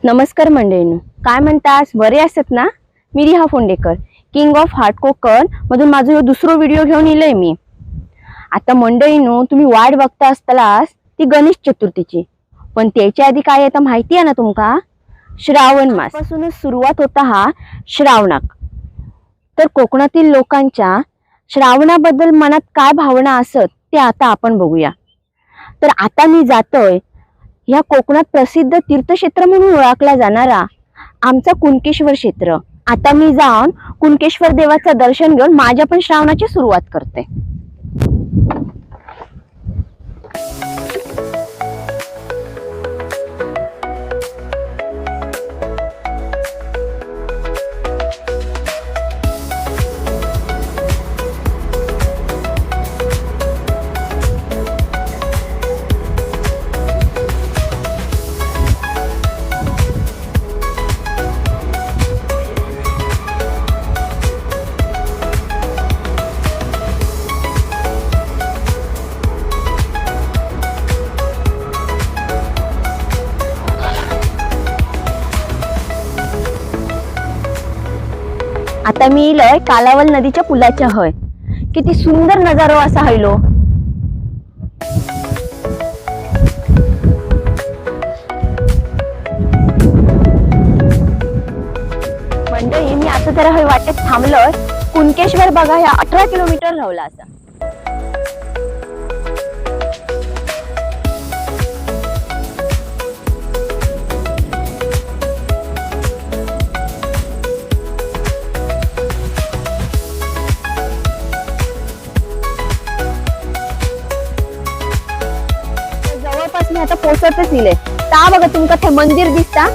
नमस्कार मंडळींनो, काय म्हणतास? बरे असत ना? मी रिहा Phondekar, king of heart Konkan मधून माझा दुसरा व्हिडिओ घेऊन येलोय मी. आता मंडळींनो, तुम्ही वाट बघता असतालास ती गणेश चतुर्थीची, पण त्याच्या आधी काय येतं माहिती आहे ना तुमका? श्रावण मास पासूनच सुरुवात होता हा श्रावणाक. तर कोकणातील लोकांच्या श्रावणाबद्दल मनात काय भावना असत ते आता आपण बघूया. तर आता मी जातोय या कोकणात प्रसिद्ध तीर्थक्षेत्र म्हणून ओळखला जाणारा आमचा कुणकेश्वर क्षेत्र. आता मी जाऊन कुणकेश्वर देवाचं दर्शन घेऊन माझ्या पण श्रावणाची सुरुवात करते. आता मी इलोय कालावल नदीच्या पुलाच्या हय. किती सुंदर नजारो असा हयलो. मंडळी, मी आता जरा हय वाटेत थांबलोय. कुणकेश्वर बघा ह्या 18 किलोमीटर राहला असा. जवळपास मी आता पोहोचतच इले. ता बघा तुमका ते मंदिर दिसता.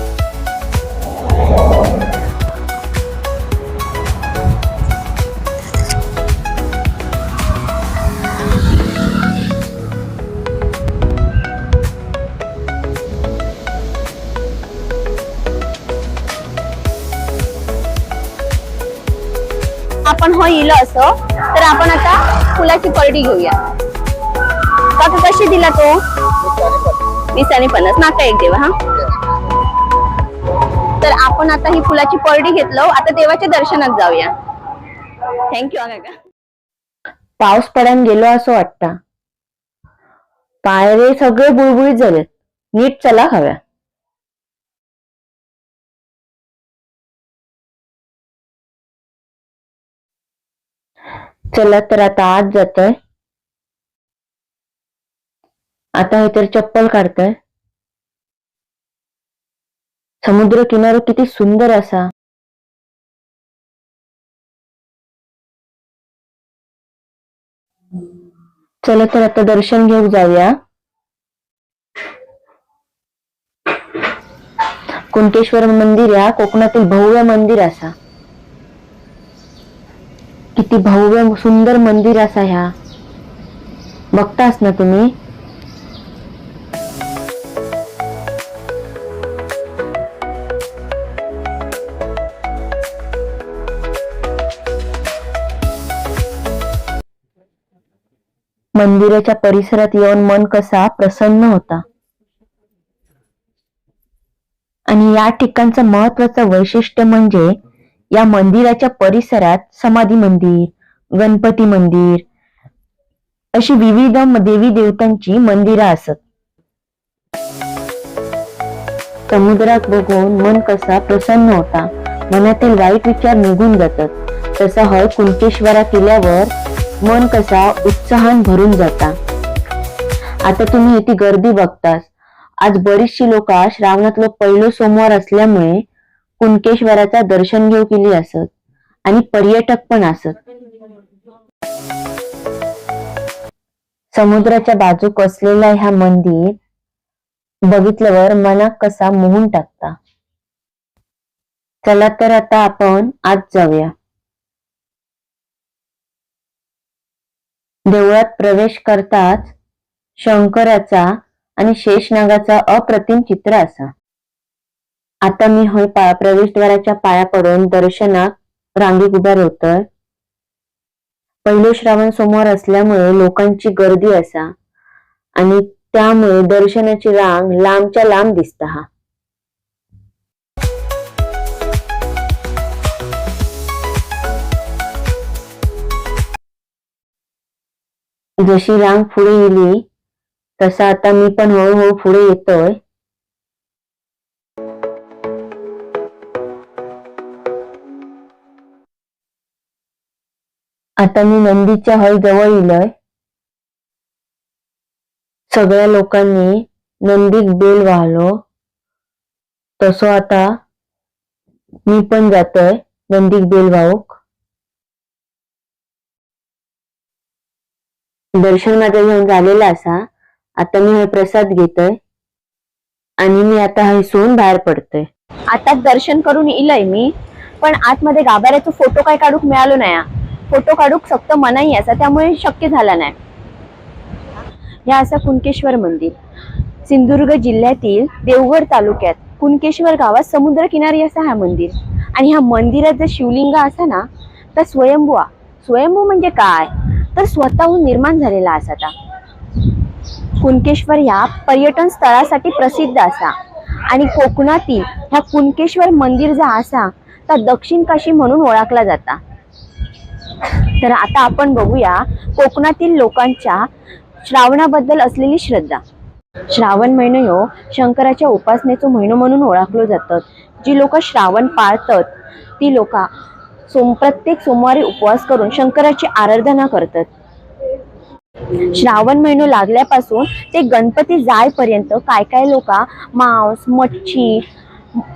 आपण हो इलो असो तर आपण आता फुलाची परडी घेऊया. काका कशी दिला तो? 20 आणि 50. नाका एक देवा. हा, तर आपण आता ही फुलाची परडी घेतलो. आता देवाच्या दर्शनात जाऊया. थँक्यू काका. पाऊस पडान गेलो असं वाटता. पायरे सगळे बुळबुळीत झालेत. नीट चला हव्या. चला तर आता आज जातोय. आता हे तर चप्पल काढतोय. समुद्र किनारा किती सुंदर असा. चला तर आता दर्शन घेऊन जाऊया. कुणकेश्वर मंदिर या कोकणातील भव्य मंदिर असा. किती भव्य सुंदर मंदिर असा ह्या. बघतास ना तुम्ही? मंदिराच्या परिसरात येऊन मन कसा प्रसन्न होता. आणि या ठिकाणचं महत्वाचं वैशिष्ट्य म्हणजे या मंदिराच्या परिसरात समाधी मंदिर, गणपती मंदिर अशी विविध देवी देवतांची मंदिरं असत. समुद्रात बघून मन कसा प्रसन्न होता. मनातील वाईट विचार निघून जातात. तसा हय कुणकेश्वरा केल्यावर मन कसा उत्साहान भरून जाता. आता तुम्ही इथे गर्दी बघतास. आज बरीचशी लोक श्रावणातलं पहिलं सोमवार असल्यामुळे कुणकेश्वराचा दर्शन घेऊ केली असत आणि पर्यटक पण असत. समुद्राच्या बाजूक असलेला ह्या मंदिर बघितल्यावर मनाक कसा मोहून टाकता. चला तर आता आपण आज जाऊया. देवळात प्रवेश करताच शंकराचा आणि शेषनागाचा अप्रतिम चित्र असा. आता मी होय प्रवेशद्वाराच्या पाया पडून दर्शनात रांगेत उभा राहतोय. पहिलो श्रावण सोमवार असल्यामुळे लोकांची गर्दी असा आणि त्यामुळे दर्शनाची रांग लांबच्या लांब दिसता. जशी रांग पुढे गेली तसा आता मी पण हळूहळू पुढे येतोय. आता मी नंदीच्या हॉल जवळ इलोय. सगळ्या लोकांनी नंदीक बेल वाहलो तसो आता मी पण जातोय नंदीक बेल वाहूक. दर्शन माझं घेऊन झालेलं असा. आता मी हा प्रसाद घेतोय आणि मी आता हयसून बाहेर पडतोय. आता दर्शन करून इलय मी, पण आतमध्ये गाभाऱ्याचा फोटो काय काढूक मिळालो नाही. फोटो काढूक सक्त मनाई असा, त्यामुळे शक्य झाला नाही. हे असं कुणकेश्वर मंदिर सिंधुदुर्ग जिल्ह्यातील देवगड तालुक्यात कुणकेश्वर गावात समुद्र किनारी असं हा मंदिर. आणि ह्या मंदिरात जर शिवलिंग असा ना तर स्वयंभू म्हणजे काय तर स्वतःहून निर्माण झालेला असा. कुणकेश्वर ह्या पर्यटन स्थळासाठी प्रसिद्ध असा आणि कोकणातील ह्या कुणकेश्वर मंदिर जो असा तर दक्षिण काशी म्हणून ओळखला जाता. तर आता आपण बघूया कोकणातील लोकांच्या श्रावणाबद्दल असलेली श्रद्धा. श्रावण महिना ह्यो शंकराच्या उपासनेचो महिनो म्हणून ओळखलो जातात. जी लोक श्रावण पाळतात ती लोक प्रत्येक सोमवारी उपवास करून शंकराची आराधना करतात. श्रावण महिनो लागल्यापासून ते गणपती जायपर्यंत काय काय लोक मांस मच्छी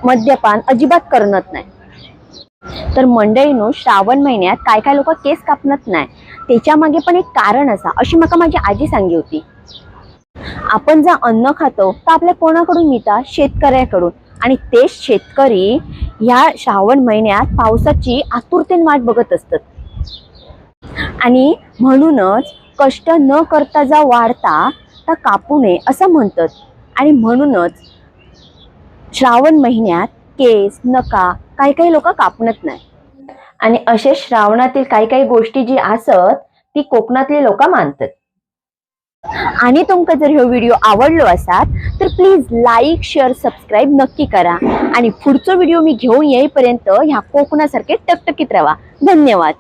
मद्यपान अजिबात करत नाही. तर मंडळीनो श्रावण महिन्यात काय काय लोक केस कापणत नाही, त्याच्या मागे पण एक कारण असा, अशी माका माझी आजी सांगी होती. आपण जर अन्न खातो तर आपल्या कोणाकडून मिळता शेतकऱ्याकडून, आणि तेच शेतकरी ह्या श्रावण महिन्यात पावसाची आतुरतेने वाट बघत असतात. आणि म्हणूनच कष्ट न करता जा वाढता तर कापू नये असं म्हणतात. आणि म्हणूनच श्रावण महिन्यात केस नका काही काही लोक कापणत नाही. आणि असे श्रावणातील काही काही गोष्टी जी असत ती कोकणातली लोक मानतात. आणि तुमका जर हा व्हिडिओ आवडलो असात तर प्लीज लाईक शेअर सबस्क्राईब नक्की करा. आणि पुढचा व्हिडिओ मी घेऊन येईपर्यंत ह्या कोकणासारखे टकटकीत राहा. धन्यवाद.